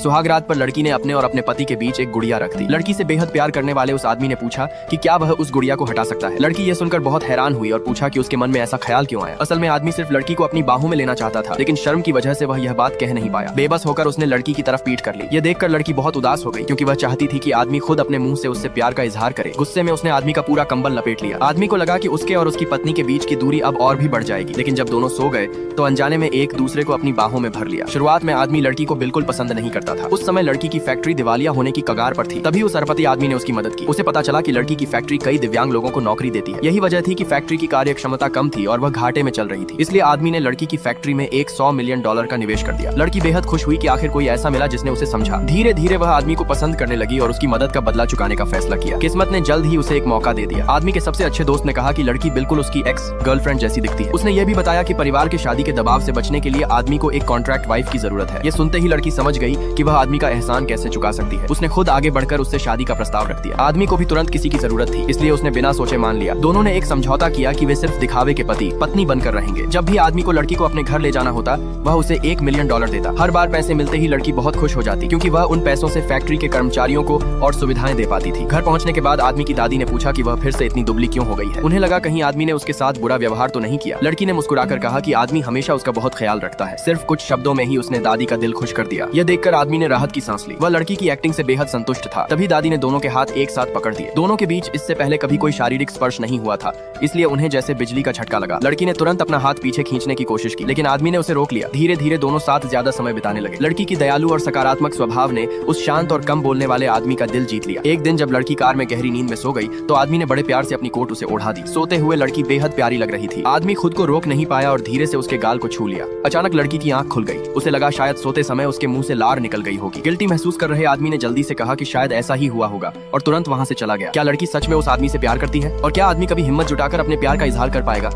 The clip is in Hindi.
सुहाग रात पर लड़की ने अपने और अपने पति के बीच एक गुड़िया रख दी। लड़की से बेहद प्यार करने वाले उस आदमी ने पूछा कि क्या वह उस गुड़िया को हटा सकता है। लड़की ये सुनकर बहुत हैरान हुई और पूछा कि उसके मन में ऐसा ख्याल क्यों आया। असल में आदमी सिर्फ लड़की को अपनी बाहों में लेना चाहता था, लेकिन शर्म की वजह से वह यह बात कह नहीं पाया। बेबस होकर उसने लड़की की तरफ पीठ कर ली। ये देखकर लड़की बहुत उदास हो गई, क्योंकि वह चाहती थी कि आदमी खुद अपने मुंह से उससे प्यार का इजहार करे। गुस्से में उसने आदमी का पूरा कंबल लपेट लिया। आदमी को लगा कि उसके और उसकी पत्नी के बीच की दूरी अब और भी बढ़ जाएगी, लेकिन जब दोनों सो गए तो अनजाने में एक दूसरे को अपनी बाहों में भर लिया। शुरुआत में आदमी लड़की को बिल्कुल पसंद नहीं करता था। उस समय लड़की की फैक्ट्री दिवालिया होने की कगार पर थी। तभी उस अरबपति आदमी ने उसकी मदद की। उसे पता चला कि लड़की की फैक्ट्री कई दिव्यांग लोगों को नौकरी देती है। यही वजह थी कि फैक्ट्री की कार्य क्षमता कम थी और वह घाटे में चल रही थी। इसलिए आदमी ने लड़की की फैक्ट्री में एक $100 मिलियन का निवेश कर दिया। लड़की बेहद खुश हुई कि आखिर कोई ऐसा मिला जिसने उसे समझा। धीरे धीरे वह आदमी को पसंद करने लगी और उसकी मदद का बदला चुकाने का फैसला किया। किस्मत ने जल्द ही उसे एक मौका दे दिया। आदमी के सबसे अच्छे दोस्त ने कहा कि लड़की बिल्कुल उसकी एक्स गर्लफ्रेंड जैसी दिखती है। उसने यह भी बताया कि परिवार के शादी के दबाव से बचने के लिए आदमी को एक कॉन्ट्रैक्ट वाइफ की जरूरत है। ये सुनते ही लड़की समझ गई कि वह आदमी का एहसान कैसे चुका सकती है। उसने खुद आगे बढ़कर उससे शादी का प्रस्ताव रख दिया। आदमी को भी तुरंत किसी की जरूरत थी, इसलिए उसने बिना सोचे मान लिया। दोनों ने एक समझौता किया कि वे सिर्फ दिखावे के पति पत्नी बनकर रहेंगे। जब भी आदमी को लड़की को अपने घर ले जाना होता, वह उसे $1 मिलियन देता। हर बार पैसे मिलते ही लड़की बहुत खुश हो जाती, क्योंकि वह उन पैसों से फैक्ट्री के कर्मचारियों को और सुविधाएं दे पाती थी। घर पहुंचने के बाद आदमी की दादी ने पूछा कि वह फिर से इतनी दुबली क्यों हो गई है। उन्हें लगा कहीं आदमी ने उसके साथ बुरा व्यवहार तो नहीं किया। लड़की ने मुस्कुराकर कहा कि आदमी हमेशा उसका बहुत ख्याल रखता है। सिर्फ कुछ शब्दों में ही उसने दादी का दिल खुश कर दिया। यह देखकर आदमी ने राहत की सांस ली। वह लड़की की एक्टिंग से बेहद संतुष्ट था। तभी दादी ने दोनों के हाथ एक साथ पकड़ दिए। दोनों के बीच इससे पहले कभी कोई शारीरिक स्पर्श नहीं हुआ था, इसलिए उन्हें जैसे बिजली का झटका लगा। लड़की ने तुरंत अपना हाथ पीछे खींचने की कोशिश की, लेकिन आदमी ने उसे रोक लिया। धीरे धीरे दोनों साथ ज्यादा समय बिताने लगे। लड़की की दयालु और सकारात्मक स्वभाव ने उस शांत और कम बोलने वाले आदमी का दिल जीत लिया। एक दिन जब लड़की कार में गहरी नींद में सो गई तो आदमी ने बड़े प्यार से अपनी कोट उसे ओढ़ा दी। सोते हुए लड़की बेहद प्यारी लग रही थी। आदमी खुद को रोक नहीं पाया और धीरे से उसके गाल को छू लिया। अचानक लड़की की आंख खुल गई। उसे लगा शायद सोते समय उसके मुंह से लार निकल गई होगी। गिल्टी महसूस कर रहे आदमी ने जल्दी से कहा कि शायद ऐसा ही हुआ होगा और तुरंत वहां से चला गया। क्या लड़की सच में उस आदमी से प्यार करती है? और क्या आदमी कभी हिम्मत जुटाकर अपने प्यार का इजहार कर पाएगा?